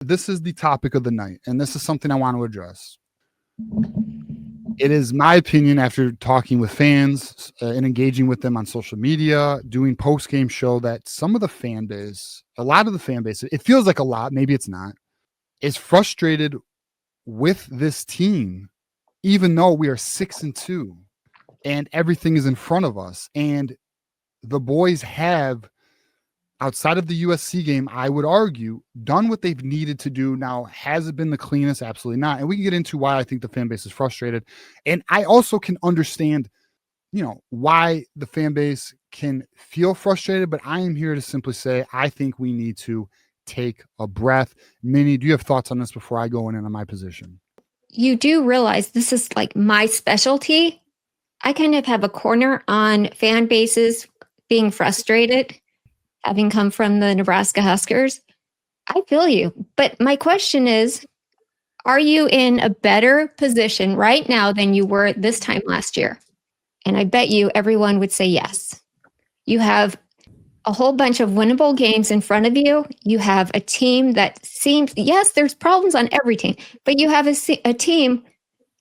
This is the topic of the night, and this is something I want to address. It is my opinion, after talking with fans and engaging with them on social media, doing post-game show, that some of the fan base, a lot of the fan base, it feels like a lot, maybe it's not, is frustrated with this team, even though we are 6-2 and everything is in front of us. And the boys have, outside of the USC game, I would argue, done what they've needed to do. Now, has it been the cleanest? Absolutely not. And we can get into why I think the fan base is frustrated. And I also can understand, why the fan base can feel frustrated, but I am here to simply say, I think we need to take a breath. Minnie, do you have thoughts on this before I go in on my position? You do realize this is like my specialty. I kind of have a corner on fan bases being frustrated, having come from the Nebraska Huskers. I feel you. But my question is, are you in a better position right now than you were at this time last year? And I bet you everyone would say yes. You have a whole bunch of winnable games in front of you. You have a team that seems, yes, there's problems on every team, but you have a team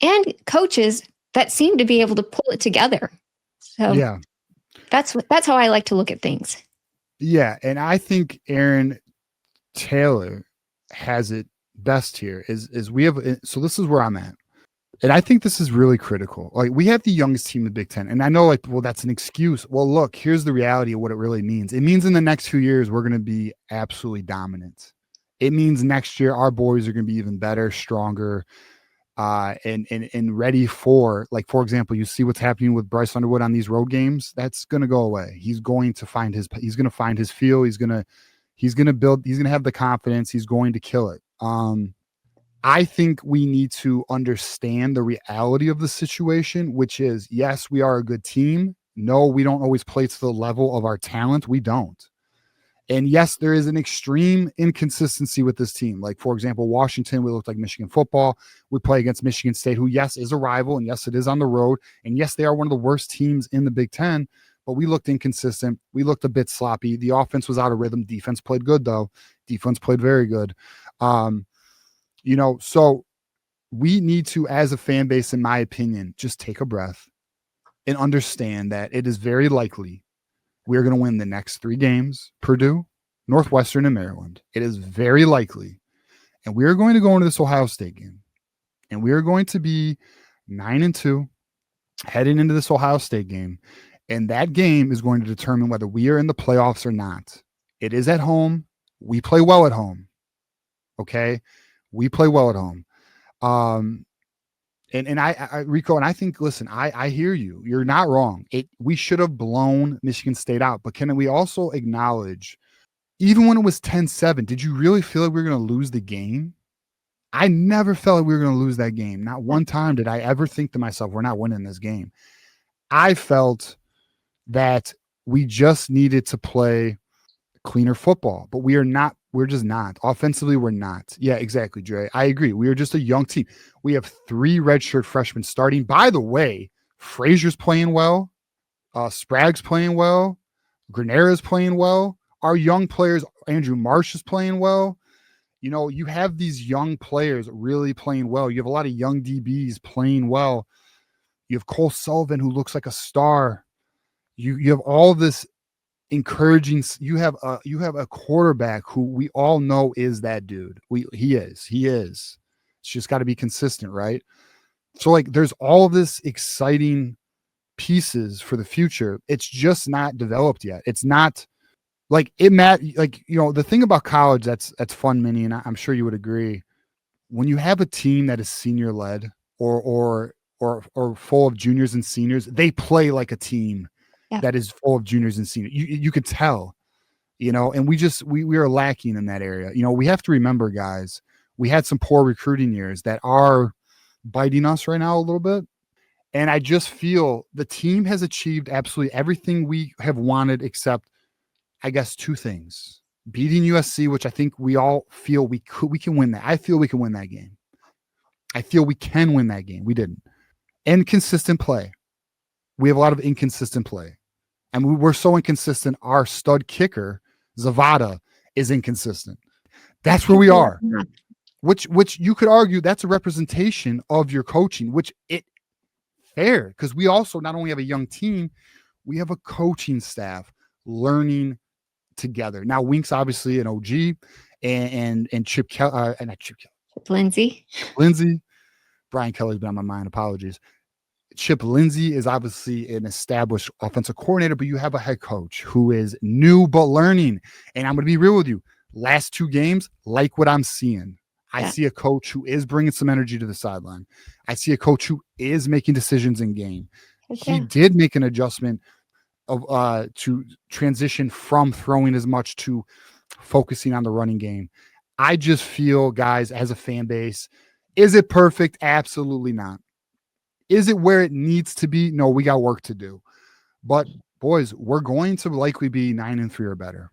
and coaches that seem to be able to pull it together. So yeah, that's how I like to look at things. Yeah, and I think Aaron Taylor has it best here. Is we have, so this is where I'm at. And I think this is really critical. Like, we have the youngest team in the Big Ten. And I know, well, that's an excuse. Well, look, here's the reality of what it really means. It means in the next few years, we're going to be absolutely dominant. It means next year, our boys are going to be even better, stronger, and ready for, like, for example, you see what's happening with Bryce Underwood on these road games. That's going to go away. He's going to find his feel. He's going to have the confidence. He's going to kill it. I think we need to understand the reality of the situation, which is, yes, we are a good team. No, we don't always play to the level of our talent. We don't. And yes, there is an extreme inconsistency with this team. Like, for example, Washington, we look like Michigan football. We play against Michigan State, who, yes, is a rival, and yes, it is on the road. And yes, they are one of the worst teams in the Big Ten, but we looked inconsistent. We looked a bit sloppy. The offense was out of rhythm. Defense played good, though. Defense played very good. So we need to, as a fan base, in my opinion, just take a breath and understand that it is very likely we're going to win the next 3 games: Purdue, Northwestern, and Maryland. It is very likely. And we are going to go into this Ohio State game, and we are going to be 9-2 heading into this Ohio State game. And that game is going to determine whether we are in the playoffs or not. It is at home. We play well at home. Okay? We play well at home. And I Rico, and I think, listen, I hear you. You're not wrong. We should have blown Michigan State out. But can we also acknowledge, even when it was 10-7, did you really feel like we were going to lose the game? I never felt like we were going to lose that game. Not one time did I ever think to myself, we're not winning this game. I felt that we just needed to play cleaner football, but we are not. We're just not. Offensively, we're not. Yeah, exactly, Dre. I agree. We are just a young team. We have 3 redshirt freshmen starting. By the way, Frazier's playing well. Sprague's playing well. Granera's playing well. Our young players, Andrew Marsh is playing well. You have these young players really playing well. You have a lot of young DBs playing well. You have Cole Sullivan, who looks like a star. You have all this encouraging. You have a quarterback who we all know is that dude. He is. It's just got to be consistent, right? So, like, there's all this exciting pieces for the future. It's just not developed yet. It's not like it the thing about college that's fun, Minnie, and I'm sure you would agree. When you have a team that is senior led or full of juniors and seniors, they play like a team that is full of juniors and seniors. You could tell, and we are lacking in that area. We have to remember, guys, we had some poor recruiting years that are biting us right now a little bit. And I just feel the team has achieved absolutely everything we have wanted, except, I guess, 2 things: beating USC, which I think we all feel we can win that. I feel we can win that game. I feel we can win that game. We didn't. And consistent play. We have a lot of inconsistent play. And we're so inconsistent. Our stud kicker, Zavada, is inconsistent. That's where we are. Which you could argue that's a representation of your coaching, which it fair, because we also not only have a young team, we have a coaching staff learning together. Now, Wink's obviously an OG, and Chip Kelly, not Chip Kelly, Lindsay. Brian Kelly's been on my mind. Apologies. Chip Lindsay is obviously an established offensive coordinator, but you have a head coach who is new but learning. And I'm going to be real with you. Last 2 games, like what I'm seeing. I see a coach who is bringing some energy to the sideline. I see a coach who is making decisions in game. He did make an adjustment of to transition from throwing as much to focusing on the running game. I just feel, guys, as a fan base, is it perfect? Absolutely not. Is it where it needs to be? No, we got work to do. But boys, we're going to likely be 9-3 or better.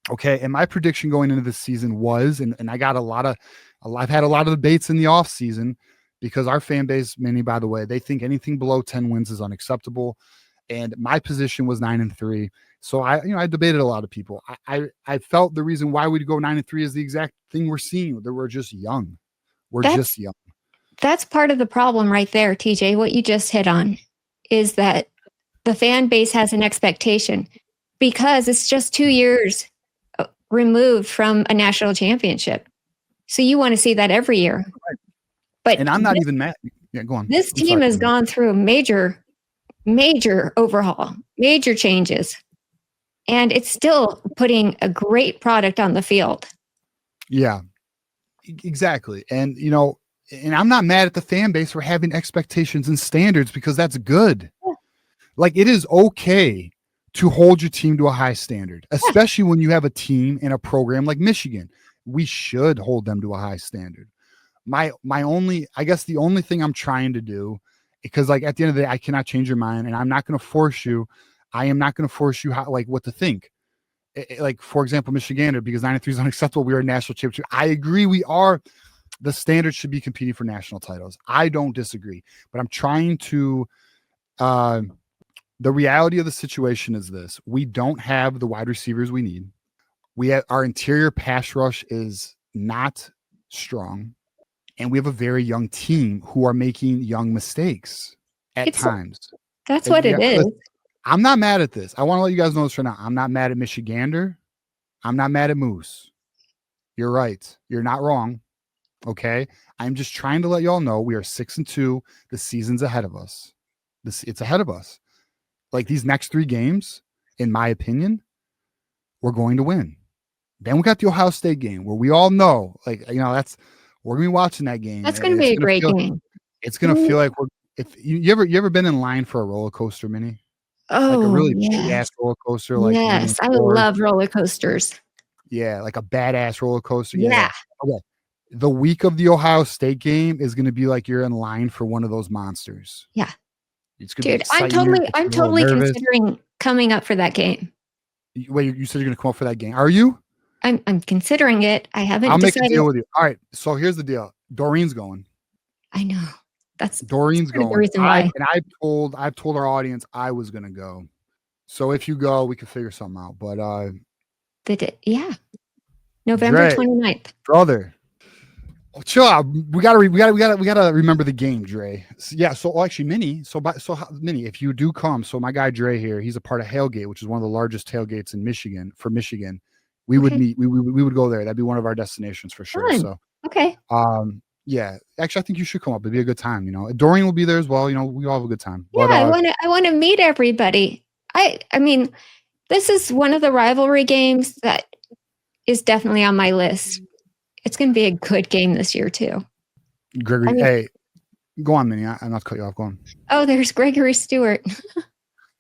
Okay. And my prediction going into this season was, and I got I've had a lot of debates in the off season because our fan base, Minnie, by the way, they think anything below 10 wins is unacceptable. And my position was 9-3. So I debated a lot of people. I felt the reason why we'd go 9-3 is the exact thing we're seeing, that we're just young. Just young. That's part of the problem right there, TJ. What you just hit on is that the fan base has an expectation because it's just 2 years removed from a national championship. So you want to see that every year. But and I'm not even mad. Yeah, go on. This team has gone through a major overhaul, major changes, and it's still putting a great product on the field. Yeah, exactly. And, and I'm not mad at the fan base for having expectations and standards, because that's good. Yeah. Like, it is okay to hold your team to a high standard, especially when you have a team and a program like Michigan. We should hold them to a high standard. My only, I guess the only thing I'm trying to do, because like at the end of the day, I cannot change your mind, and I'm not going to force you. I am not going to force you what to think. Like, for example, Michigander, because 9-3 is unacceptable. We are a national championship. I agree. We are. The standard should be competing for national titles. I don't disagree, but I'm trying to, the reality of the situation is this: we don't have the wide receivers we need. Our interior pass rush is not strong, and we have a very young team who are making young mistakes at times. That's what it is. I'm not mad at this. I want to let you guys know this right now. I'm not mad at Michigander. I'm not mad at Moose. You're right. You're not wrong. Okay. I'm just trying to let y'all know we are 6-2. The season's ahead of us. It's ahead of us. Like, these next 3 games, in my opinion, we're going to win. Then we got the Ohio State game where we all know, we're going to be watching that game. That's going to be a great game. It's going to feel like if you ever been in line for a roller coaster, Minnie? Oh, like a really big-ass roller coaster. Like, yes, I love roller coasters. Yeah, like a badass roller coaster. Yeah. Okay. The week of the Ohio State game is going to be like you're in line for one of those monsters. Yeah. It's gonna be exciting. I'm totally considering coming up for that game. Wait, you said you're going to come up for that game. Are you? I'm considering it. I haven't decided. Make a deal with you. All right. So here's the deal. Doreen's going. I know. Doreen's going. The reason why. I've told our audience I was going to go. So if you go, we can figure something out. But November 29th. Brother. Chill out. We gotta remember the game, Dre. So actually, Minnie. Minnie, if you do come, so my guy Dre here, he's a part of Hailgate, which is one of the largest tailgates in Michigan. For Michigan, we would meet. We would go there. That'd be one of our destinations for sure. Fun. So okay. Yeah. Actually, I think you should come up. It'd be a good time. Doreen will be there as well. We all have a good time. Yeah, but, I want to meet everybody. I mean, this is one of the rivalry games that is definitely on my list. It's going to be a good game this year, too. Gregory, hey, go on, Minnie. I'm not cutting you off. Go on. Oh, there's Gregory Stewart.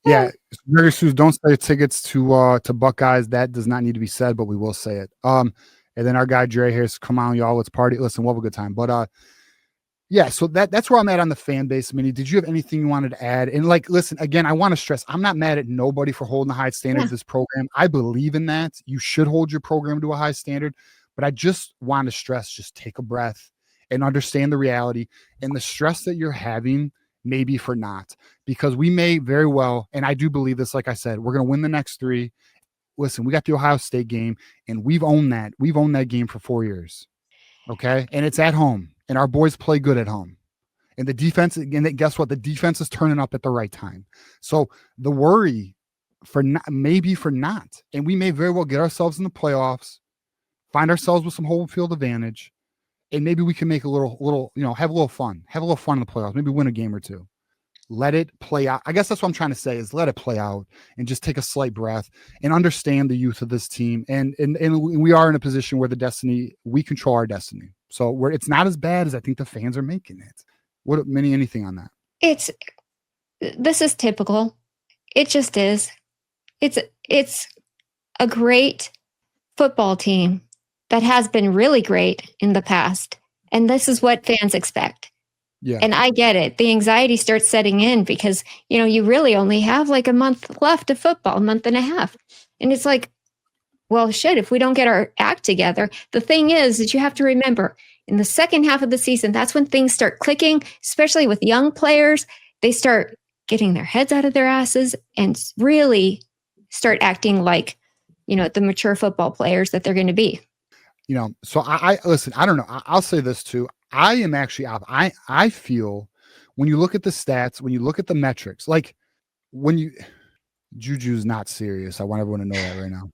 Yeah, Gregory Stewart. Don't say tickets to Buckeyes. That does not need to be said, but we will say it. And then our guy Dre here says, "Come on, y'all, let's party." Listen, we'll have a good time. But yeah. So that's where I'm at on the fan base. Minnie, did you have anything you wanted to add? And listen, again, I want to stress, I'm not mad at nobody for holding a high standard of this program. I believe in that. You should hold your program to a high standard. But I just want to stress, just take a breath and understand the reality, and the stress that you're having may be for naught, because we may very well, and I do believe this, like I said, we're going to win the next 3. listen, we got the Ohio State game, and we've owned that. We've owned that game for 4 years. Okay, and it's at home, and our boys play good at home. And the defense, and guess what? The defense is turning up at the right time. So the worry for not, maybe for not, and we may very well get ourselves in the playoffs, find ourselves with some home field advantage, and maybe we can make a little, have a little fun in the playoffs, maybe win a game or two. Let it play out. I guess that's what I'm trying to say is let it play out and just take a slight breath and understand the youth of this team. And we are in a position where we control our destiny. So it's not as bad as I think the fans are making it. What, Minnie, anything on that? This is typical. It just is. It's a great football team that has been really great in the past. And this is what fans expect. Yeah. And I get it. The anxiety starts setting in because, you really only have like a month left of football, a month and a half. And it's like, well, shit, if we don't get our act together, the thing is that you have to remember in the second half of the season, that's when things start clicking, especially with young players. They start getting their heads out of their asses and really start acting like, the mature football players that they're going to be. So I listen, I don't know. I'll say this too. I am actually, I feel when you look at the stats, when you look at the metrics, like Juju's not serious. I want everyone to know that right now.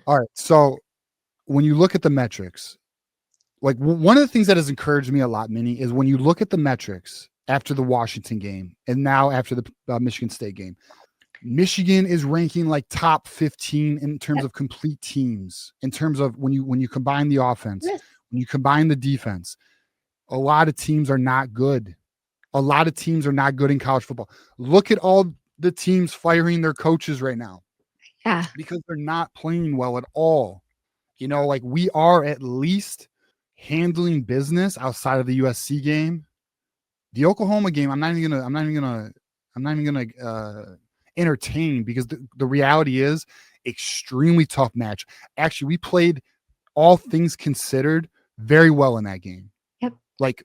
All right. So when you look at the metrics, like one of the things that has encouraged me a lot, Minnie, is when you look at the metrics after the Washington game and now after the Michigan State game, Michigan is ranking like top 15 in terms of complete teams, in terms of when you combine the offense, when you combine the defense. A lot of teams are not good. A lot of teams are not good in college football. Look at all the teams firing their coaches right now. Yeah. Because they're not playing well at all. Like we are at least handling business outside of the USC game. The Oklahoma game, I'm not even gonna entertain because the reality is extremely tough match. Actually, we played, all things considered, very well in that game. Yep. Like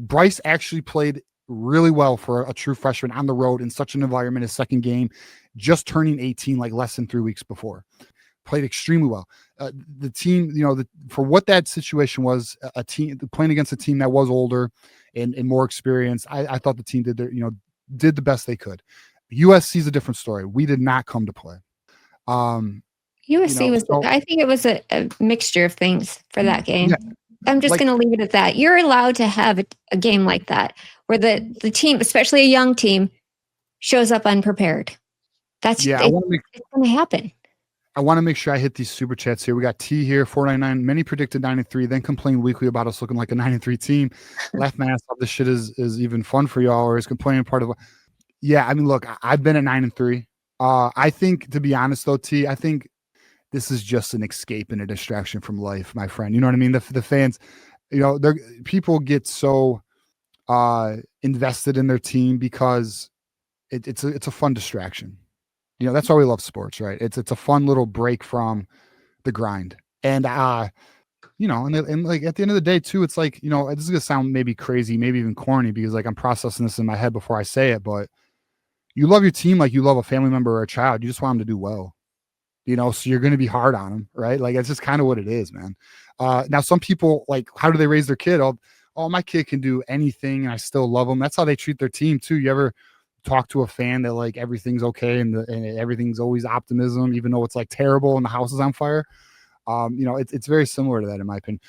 Bryce actually played really well for a true freshman on the road in such an environment. His second game, just turning 18, like less than 3 weeks before. Played extremely well. The team, for what that situation was, a team playing against a team that was older and more experienced. I thought the team did the best they could. USC is a different story. We did not come to play. USC I think it was a mixture of things for that game. Yeah. I'm just going to leave it at that. You're allowed to have a game like that where the team, especially a young team, shows up unprepared. It's going to happen. I want to make sure I hit these super chats here. We got T here, 499. Many predicted 9-3, then complained weekly about us looking like a 9-3 team. Laugh my ass off. This shit is even fun for y'all, or is complaining part of. Yeah, I mean, look, I've been at 9-3. I think, to be honest though, T, I think this is just an escape and a distraction from life, my friend. You know what I mean? The fans, people get so invested in their team because it's a fun distraction. That's why we love sports, right? It's a fun little break from the grind. And and like at the end of the day too, it's like, this is gonna sound maybe crazy, maybe even corny, because like I'm processing this in my head before I say it, but you love your team like you love a family member or a child. You just want them to do well. So you're going to be hard on them, right? Like, it's just kind of what it is, man. Now some people, like, how do they raise their kid? Oh, my kid can do anything and I still love them. That's how they treat their team too. You ever talk to a fan that like everything's okay and everything's always optimism, even though it's like terrible and the house is on fire? It's very similar to that in my opinion.